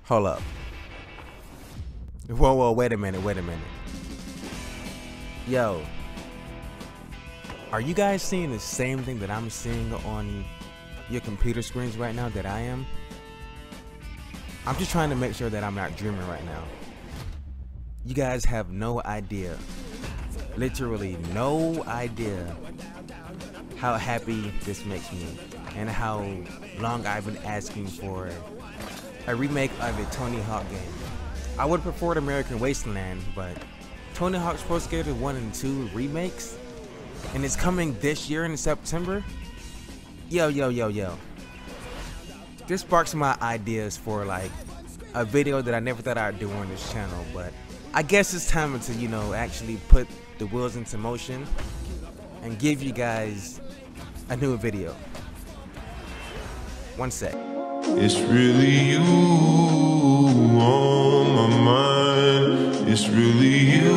Hold up. Whoa, wait a minute. Yo, are you guys seeing the same thing that I'm seeing on your computer screens right now that I am? I'm just trying to make sure that I'm not dreaming right now. You guys have no idea, literally no idea how happy this makes me and how long I've been asking for a remake of a Tony Hawk game. I would prefer American Wasteland, but Tony Hawk's Pro Skater 1 and 2 remakes, and it's coming this year in September. Yo. This sparks my ideas for like a video that I never thought I'd do on this channel, but I guess it's time to, you know, actually put the wheels into motion and give you guys a new video. One sec. It's really you on my mind. It's really you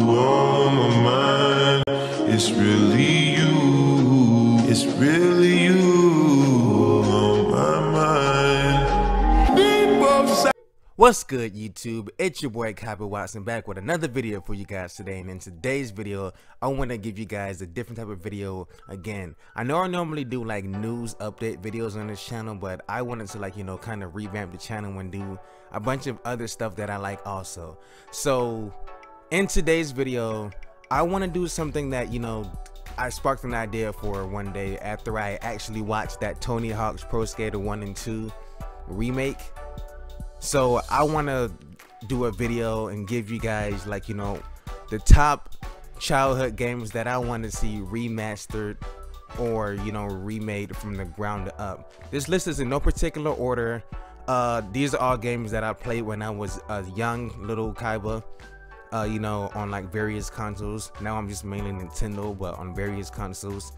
on my mind. It's really you. It's really you on my mind. What's good, YouTube? It's your boy Copy Watson back with another video for you guys today. And in today's video, I want to give you guys a different type of video again. I know I normally do like news update videos on this channel, but I wanted to, like, you know, kind of revamp the channel and do a bunch of other stuff that I like also. So in today's video, I want to do something that, you know, I sparked an idea for one day after I actually watched that Tony Hawk's Pro Skater 1 and 2 remake. So I want to do a video and give you guys, like, you know, the top childhood games that I want to see remastered or, you know, remade from the ground up. This list is in no particular order. These are all games that I played when I was a young little Kaiba, you know, on like various consoles. Now I'm just mainly Nintendo, but on various consoles.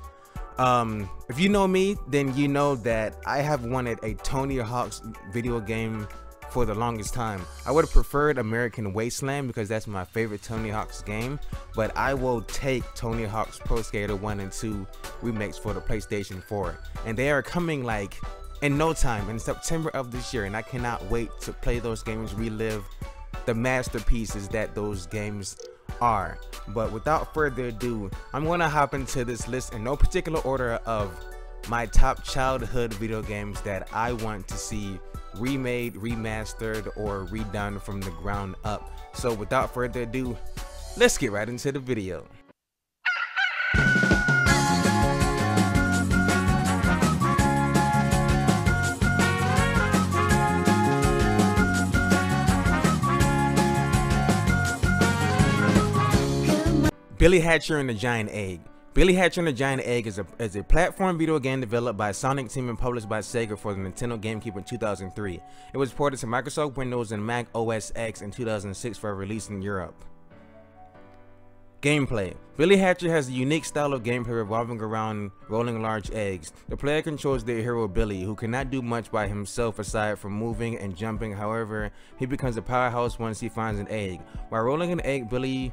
If you know me, then you know that I have wanted a Tony Hawk's video game for the longest time. I would have preferred American Wasteland because that's my favorite Tony Hawk's game, but I will take Tony Hawk's Pro Skater 1 and 2 remakes for the PlayStation 4, and they are coming like in no time, in September of this year, and I cannot wait to play those games, relive the masterpieces that those games are. But without further ado, I'm gonna hop into this list in no particular order of my top childhood video games that I want to see remade, remastered, or redone from the ground up. So without further ado, let's get right into the video. Billy Hatcher and the Giant Egg. Billy Hatcher and the Giant Egg is a platform video game developed by Sonic Team and published by Sega for the Nintendo GameCube in 2003. It was ported to Microsoft Windows and Mac OS X in 2006 for release in Europe. Gameplay. Billy Hatcher has a unique style of gameplay revolving around rolling large eggs. The player controls their hero Billy, who cannot do much by himself aside from moving and jumping. However, he becomes a powerhouse once he finds an egg. While rolling an egg, Billy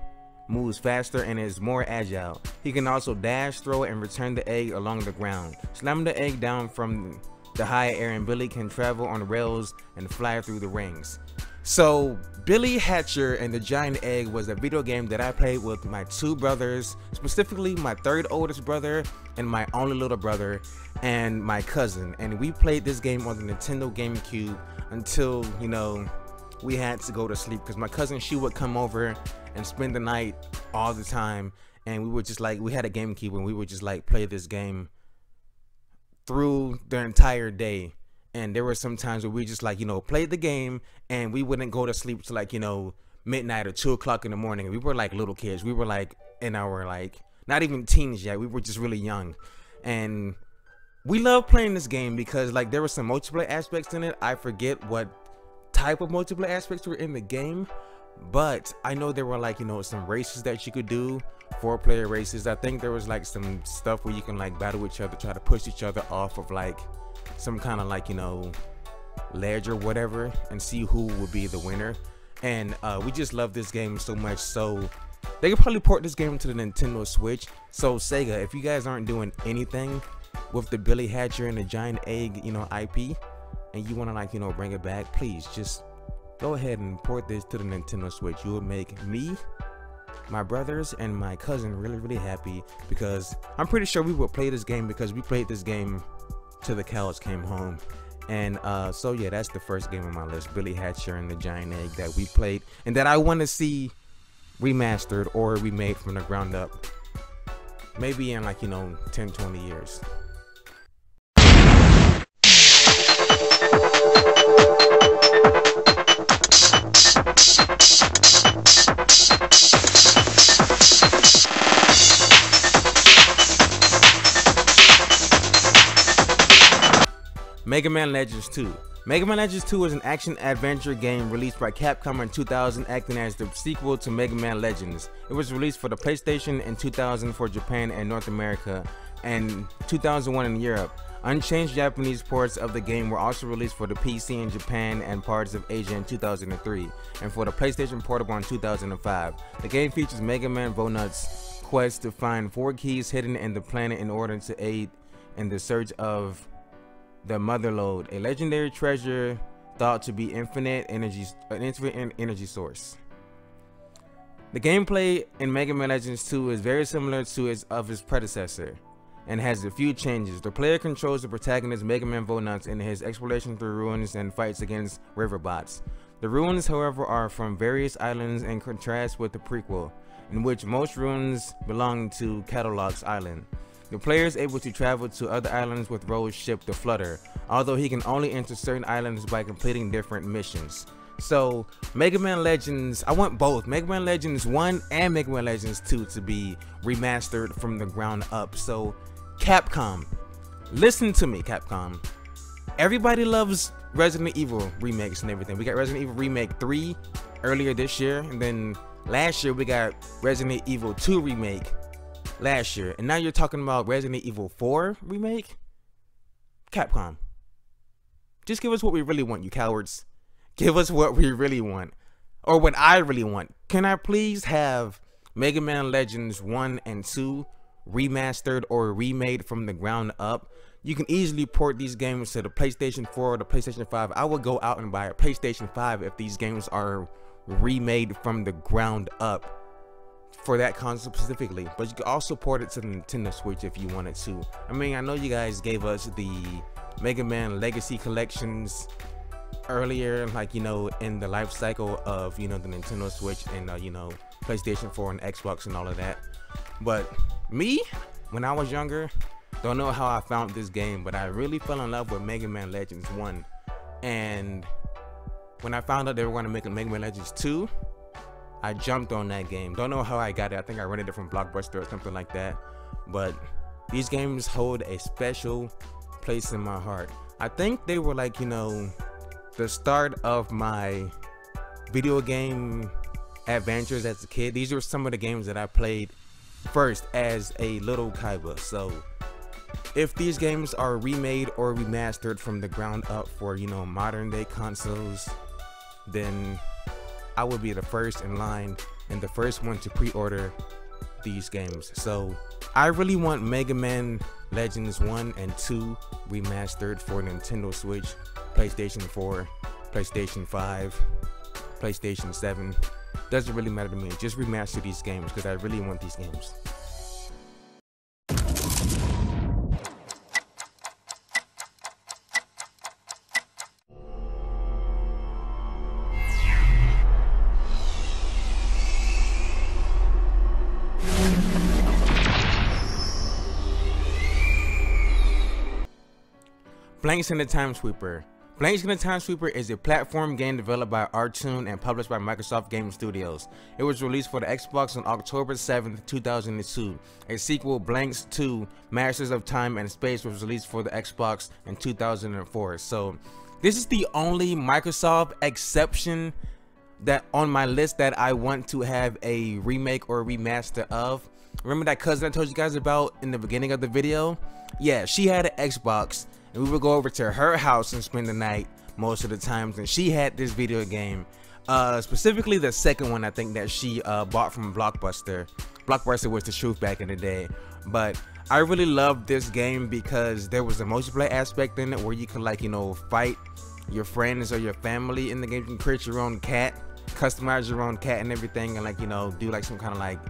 moves faster and is more agile. He can also dash, throw, and return the egg along the ground. Slam the egg down from the high air and Billy can travel on rails and fly through the rings. So Billy Hatcher and the Giant Egg was a video game that I played with my two brothers, specifically my third oldest brother and my only little brother and my cousin. And we played this game on the Nintendo GameCube until, you know, we had to go to sleep because my cousin, she would come over and spend the night all the time, and we would just like, we had a GameCube and we would just like play this game through the entire day. And there were some times where we just like, you know, played the game and we wouldn't go to sleep till like, you know, midnight or 2 o'clock in the morning. We were like little kids. We were like in our like, not even teens yet. We were just really young, and we loved playing this game because like there were some multiplayer aspects in it. I forget what type of multiplayer aspects were in the game, but I know there were like, you know, some races that you could do, 4-player races. I think there was like some stuff where you can like battle each other, try to push each other off of like some kind of like, you know, ledge or whatever, and see who would be the winner. And we just love this game so much, so they could probably port this game to the Nintendo Switch. So Sega, if you guys aren't doing anything with the Billy Hatcher and the Giant Egg, you know, IP, and you want to, like, you know, bring it back, please just go ahead and port this to the Nintendo Switch. You will make me, my brothers, and my cousin really happy, because I'm pretty sure we will play this game, because we played this game till the cows came home. And so yeah, that's the first game on my list, Billy Hatcher and the Giant Egg, that we played and that I want to see remastered or remade from the ground up, maybe in, like, you know, 10-20 years. Mega Man Legends 2. Mega Man Legends 2 is an action-adventure game released by Capcom in 2000, acting as the sequel to Mega Man Legends. It was released for the PlayStation in 2000 for Japan and North America, and 2001 in Europe. Unchanged Japanese ports of the game were also released for the PC in Japan and parts of Asia in 2003, and for the PlayStation Portable in 2005. The game features Mega Man Vonut's quest to find 4 keys hidden in the planet in order to aid in the search of the Motherlode, a legendary treasure thought to be an infinite energy source. The gameplay in Mega Man Legends 2 is very similar to its predecessor and has a few changes. The player controls the protagonist Mega Man Vonuts in his exploration through ruins and fights against riverbots. The ruins, however, are from various islands, in contrast with the prequel, in which most ruins belong to Catalog's Island. The player is able to travel to other islands with Rose's ship, the Flutter, although he can only enter certain islands by completing different missions. So, Mega Man Legends, I want both Mega Man Legends 1 and Mega Man Legends 2 to be remastered from the ground up. So, Capcom, listen to me, Capcom. Everybody loves Resident Evil remakes and everything. We got Resident Evil Remake 3 earlier this year, and then last year we got Resident Evil 2 Remake last year, and now you're talking about Resident Evil 4 remake? Capcom, just give us what we really want, you cowards. Give us what we really want, or what I really want. Can I please have Mega Man Legends 1 and 2 remastered or remade from the ground up? You can easily port these games to the PlayStation 4 or the PlayStation 5. I would go out and buy a PlayStation 5 if these games are remade from the ground up for that console specifically. But you can also port it to the Nintendo Switch if you wanted to. I mean, I know you guys gave us the Mega Man Legacy collections earlier, like, you know, in the life cycle of, you know, the Nintendo Switch and you know, PlayStation 4 and Xbox and all of that. But me, when I was younger, don't know how I found this game, but I really fell in love with Mega Man Legends 1. And when I found out they were going to make a Mega Man Legends 2, I jumped on that game. Don't know how I got it. I think I rented it from Blockbuster or something like that. But these games hold a special place in my heart. I think they were, like, you know, the start of my video game adventures as a kid. These were some of the games that I played first as a little Kaiba. So if these games are remade or remastered from the ground up for, you know, modern day consoles, then I will be the first in line and the first one to pre-order these games. So I really want Mega Man Legends 1 and 2 remastered for Nintendo Switch, PlayStation 4, PlayStation 5, PlayStation 7. Doesn't really matter to me. Just remaster these games because I really want these games. Blanks in the Time Sweeper. Blanks in the Time Sweeper is a platform game developed by Artoon and published by Microsoft Game Studios. It was released for the Xbox on October 7th, 2002. A sequel, Blanks 2, Masters of Time and Space, was released for the Xbox in 2004. So this is the only Microsoft exception that on my list that I want to have a remake or remaster of. Remember that cousin I told you guys about in the beginning of the video? Yeah, she had an Xbox, and we would go over to her house and spend the night most of the times, and she had this video game, specifically the second one I think that she bought from Blockbuster. Blockbuster was the truth back in the day, but I really loved this game because there was a multiplayer aspect in it where you could, like, you know, fight your friends or your family in the game. You can create your own cat, customize your own cat and everything, and, like, you know, do like some kind of like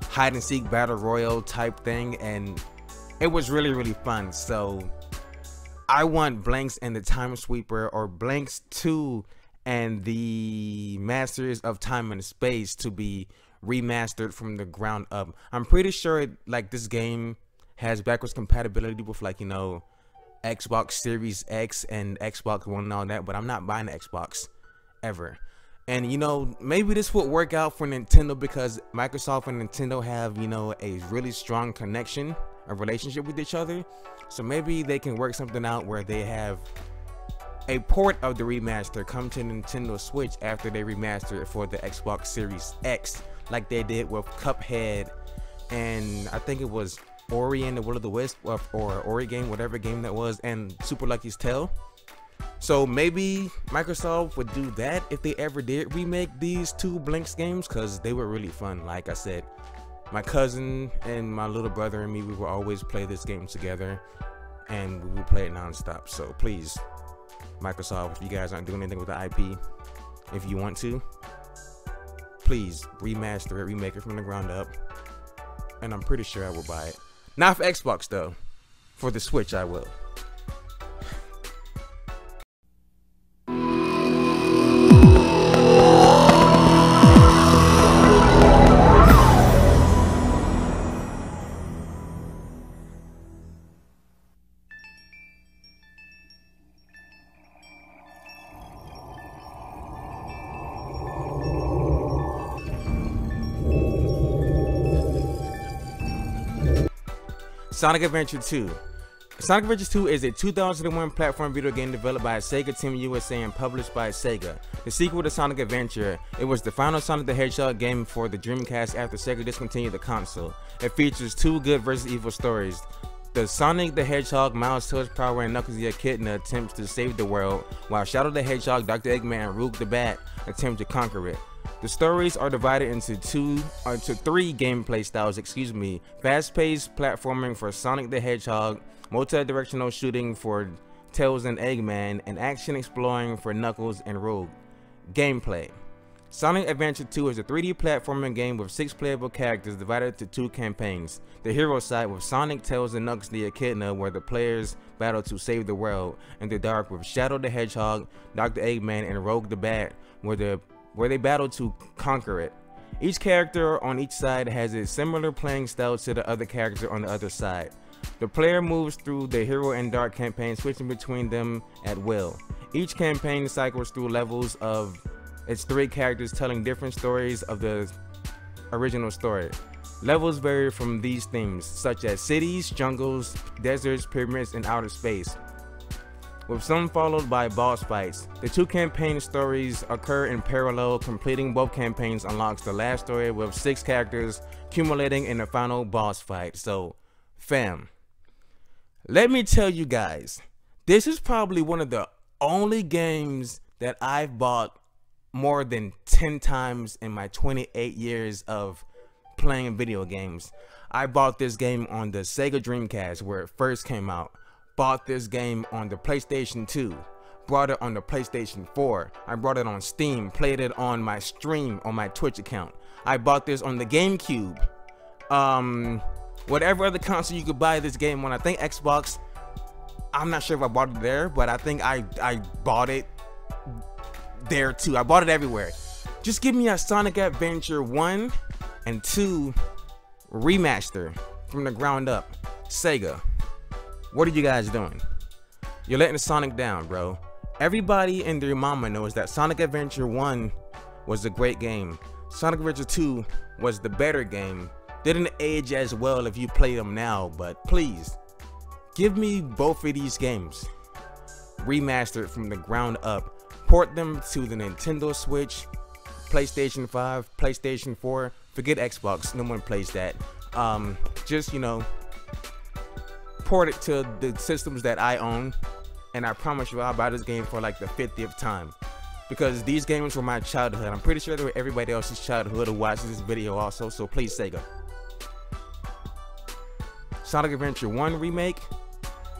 hide and seek battle royale type thing, and it was really fun. So I want Blanks and the Time Sweeper, or Blanks 2 and the Masters of Time and Space, to be remastered from the ground up. I'm pretty sure like this game has backwards compatibility with, like, you know, Xbox Series X and Xbox One and all that, but I'm not buying the Xbox ever. And, you know, maybe this would work out for Nintendo because Microsoft and Nintendo have, you know, a really strong connection, a relationship with each other. So maybe they can work something out where they have a port of the remaster come to Nintendo Switch after they remaster it for the Xbox Series X, like they did with Cuphead, and I think it was Ori and the Will of the Wisp, or Ori game, whatever game that was, and Super Lucky's Tale. So maybe Microsoft would do that if they ever did remake these two Blanks games, because they were really fun. Like I said, my cousin and my little brother and me, we would always play this game together, and we would play it non-stop. So please, Microsoft, if you guys aren't doing anything with the IP, if you want to, please remaster it, remake it from the ground up, and I'm pretty sure I will buy it. Not for Xbox though, for the Switch I will. Sonic Adventure 2. Sonic Adventure 2 is a 2001 platform video game developed by Sega Team USA and published by Sega. The sequel to Sonic Adventure, it was the final Sonic the Hedgehog game for the Dreamcast after Sega discontinued the console. It features two good versus evil stories. The Sonic the Hedgehog, Miles, Tails, Power, and Knuckles the Echidna attempts to save the world, while Shadow the Hedgehog, Dr. Eggman, and Rook the Bat attempt to conquer it. The stories are divided into three gameplay styles, fast-paced platforming for Sonic the Hedgehog, multi-directional shooting for Tails and Eggman, and action exploring for Knuckles and Rogue. Gameplay. Sonic Adventure 2 is a 3D platforming game with 6 playable characters divided into 2 campaigns. The hero side with Sonic, Tails, and Knuckles the Echidna, where the players battle to save the world, and the dark with Shadow the Hedgehog, Dr. Eggman, and Rogue the Bat, where they battle to conquer it. Each character on each side has a similar playing style to the other character on the other side. The player moves through the Hero and Dark campaign, switching between them at will. Each campaign cycles through levels of its 3 characters telling different stories of the original story. Levels vary from these themes, such as cities, jungles, deserts, pyramids, and outer space, with some followed by boss fights. The 2 campaign stories occur in parallel. Completing both campaigns unlocks the last story with 6 characters accumulating in the final boss fight. So, fam, let me tell you guys, this is probably one of the only games that I've bought more than 10 times in my 28 years of playing video games. I bought this game on the Sega Dreamcast where it first came out. Bought this game on the PlayStation 2, brought it on the PlayStation 4, I brought it on Steam, played it on my stream on my Twitch account. I bought this on the GameCube, whatever other console you could buy this game on. I think Xbox, I'm not sure if I bought it there, but I think I bought it there too. I bought it everywhere. Just give me a Sonic Adventure 1 and 2 remaster from the ground up. Sega, what are you guys doing? You're letting Sonic down, bro. Everybody and their mama knows that Sonic Adventure 1 was a great game. Sonic Adventure 2 was the better game. Didn't age as well if you play them now, but please, give me both of these games remastered from the ground up. Port them to the Nintendo Switch, PlayStation 5, PlayStation 4. Forget Xbox, no one plays that. Just, you know, port it to the systems that I own, and I promise you I'll buy this game for like the 50th time, because these games were my childhood. I'm pretty sure they were everybody else's childhood who watches this video also, so please, Sega. Sonic Adventure 1 remake,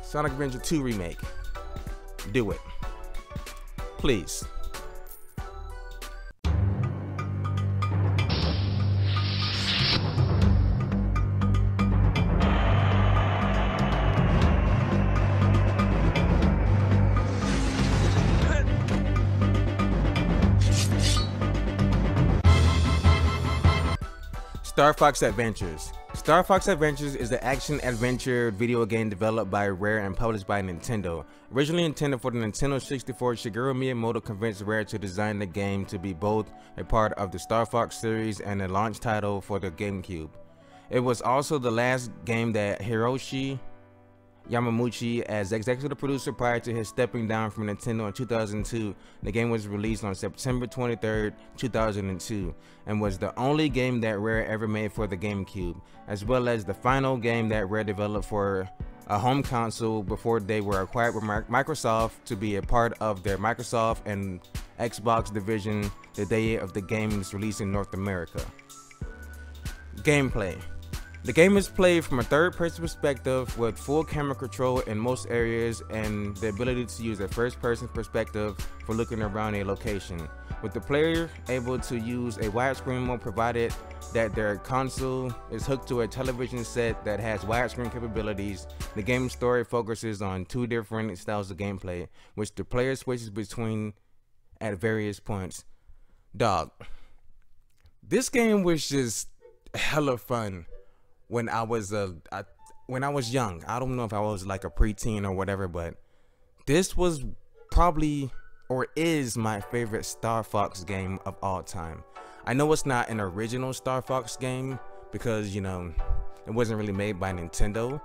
Sonic Adventure 2 remake. Do it. Please. Star Fox Adventures. Star Fox Adventures is the action-adventure video game developed by Rare and published by Nintendo. Originally intended for the Nintendo 64, Shigeru Miyamoto convinced Rare to design the game to be both a part of the Star Fox series and a launch title for the GameCube. It was also the last game that Hiroshi Yamauchi as executive producer prior to his stepping down from Nintendo in 2002. The game was released on September 23rd, 2002 and was the only game that Rare ever made for the GameCube, as well as the final game that Rare developed for a home console before they were acquired by Microsoft to be a part of their Microsoft and Xbox division the day of the game's release in North America. Gameplay. The game is played from a third-person perspective with full camera control in most areas and the ability to use a first-person perspective for looking around a location, with the player able to use a widescreen mode provided that their console is hooked to a television set that has widescreen capabilities. The game's story focuses on two different styles of gameplay, which the player switches between at various points. Dog, this game was just hella fun. When I was young. I don't know if I was like a preteen or whatever, but this was probably or is my favorite Star Fox game of all time. I know it's not an original Star Fox game because, you know, it wasn't really made by Nintendo,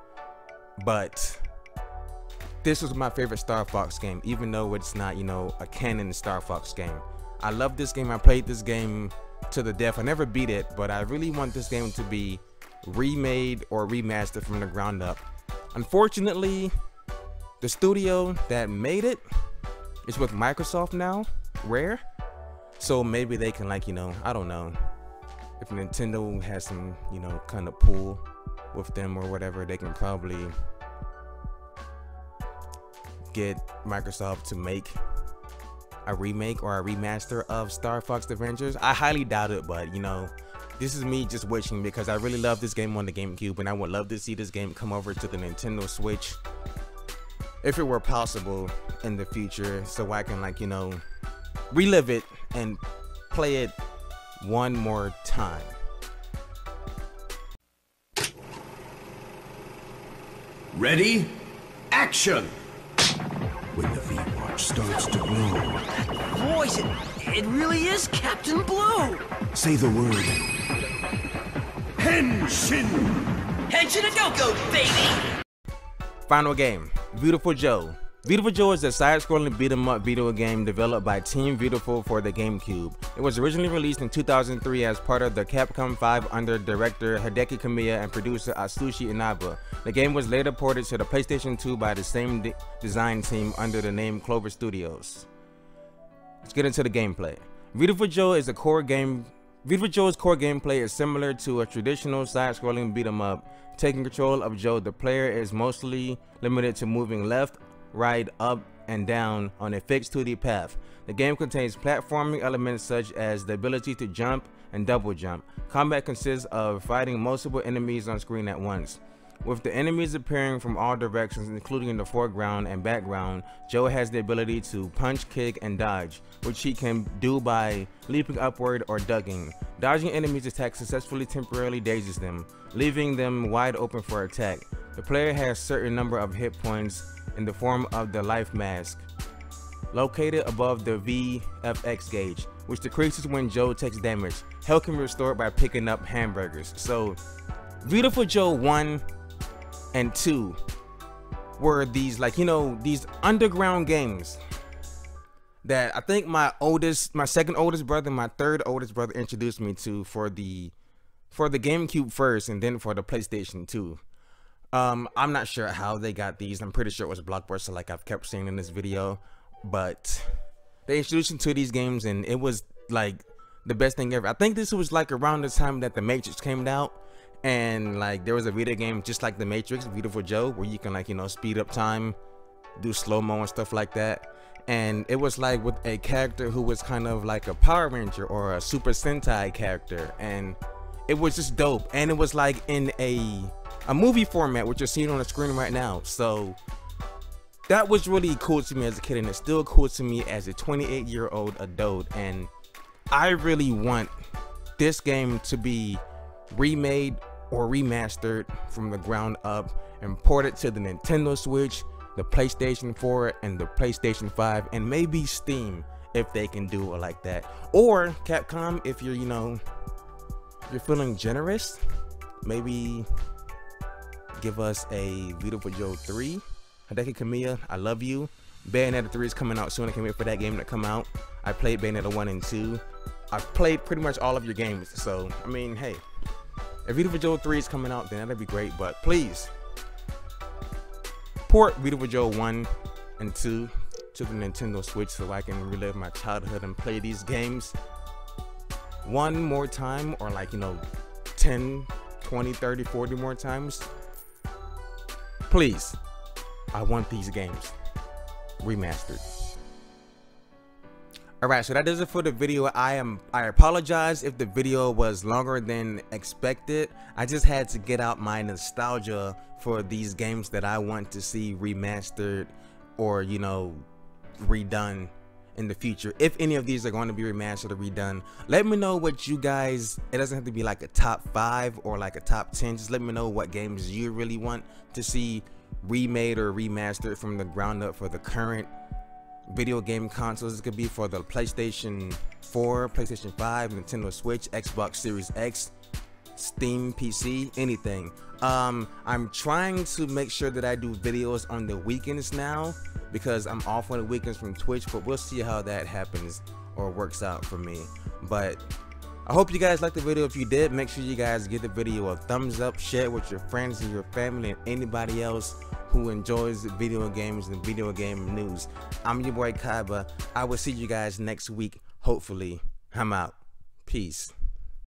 but this was my favorite Star Fox game, even though it's not, you know, a canon Star Fox game. I love this game. I played this game to the death. I never beat it, but I really want this game to be remade or remastered from the ground up. Unfortunately, the studio that made it is with Microsoft now, Rare, so maybe they can, like, you know, I don't know, if Nintendo has some, you know, kind of pull with them or whatever, they can probably get Microsoft to make a remake or a remaster of Star Fox Adventures. I highly doubt it, but, you know, this is me just wishing, because I really love this game on the GameCube and I would love to see this game come over to the Nintendo Switch if it were possible in the future, so I can, like, you know, relive it and play it one more time. Ready? Action! When the V-Watch starts to glow, Boys, it really is Captain Blue! say the word. Henshin! Henshin and go-go, baby! Final game, Beautiful Joe. Beautiful Joe is a side-scrolling beat-em-up video game developed by Team Beautiful for the GameCube. It was originally released in 2003 as part of the Capcom 5 under director Hideki Kamiya and producer Atsushi Inaba. The game was later ported to the PlayStation 2 by the same design team under the name Clover Studios. Let's get into the gameplay. Beautiful Joe's core gameplay is similar to a traditional side-scrolling beat-em-up. Taking control of Joe, the player is mostly limited to moving left, right, up, and down on a fixed 2D path. The game contains platforming elements such as the ability to jump and double jump. Combat consists of fighting multiple enemies on screen at once. With the enemies appearing from all directions, including the foreground and background, Joe has the ability to punch, kick, and dodge, which he can do by leaping upward or ducking. Dodging enemies' attacks successfully temporarily dazes them, leaving them wide open for attack. The player has a certain number of hit points in the form of the life mask, located above the VFX gauge, which decreases when Joe takes damage. Health can be restored by picking up hamburgers. So, Beautiful Joe 1 and 2 were these, like, you know, these underground games that I think my second oldest brother, my third oldest brother introduced me to for the GameCube first and then for the PlayStation 2. I'm not sure how they got these. I'm pretty sure it was Blockbuster, like I've kept saying in this video, but they introduced me to these games and it was like the best thing ever. I think this was like around the time that The Matrix came out, and like there was a video game just like The Matrix, Beautiful Joe, where you can like, you know, speed up time, do slow-mo and stuff like that. And it was like with a character who was kind of like a Power Ranger or a Super Sentai character, and it was just dope. And it was like in a movie format, which you're seeing on the screen right now. So that was really cool to me as a kid, and it's still cool to me as a 28-year-old adult. And I really want this game to be remade or remastered from the ground up and ported to the Nintendo Switch, the PlayStation 4, and the PlayStation 5, and maybe Steam if they can do it like that. Or Capcom, if you're, you know, you're feeling generous, maybe give us a Beautiful Joe 3. Hideki Kamiya, I love you. Bayonetta 3 is coming out soon. I can't wait for that game to come out. I played Bayonetta 1 and 2. I've played pretty much all of your games, so I mean, hey, if Beautiful Joe 3 is coming out, then that'd be great. But please port Beautiful Joe 1 and 2 to the Nintendo Switch so I can relive my childhood and play these games one more time, or like, you know, 10, 20, 30, 40 more times. Please, I want these games remastered. Alright, so that does it for the video. I apologize if the video was longer than expected. I just had to get out my nostalgia for these games that I want to see remastered or, you know, redone in the future. If any of these are going to be remastered or redone, let me know what you guys, it doesn't have to be like a top 5 or like a top 10, just let me know what games you really want to see remade or remastered from the ground up for the current video game consoles. It could be for the PlayStation 4, PlayStation 5, Nintendo Switch, Xbox Series X, Steam, PC, anything. I'm trying to make sure that I do videos on the weekends now because I'm off on the weekends from Twitch, but we'll see how that happens or works out for me. But I hope you guys liked the video. If you did, make sure you guys give the video a thumbs up, share it with your friends and your family and anybody else who enjoys video games and video game news. I'm your boy Kaiba. I will see you guys next week. Hopefully, I'm out. Peace.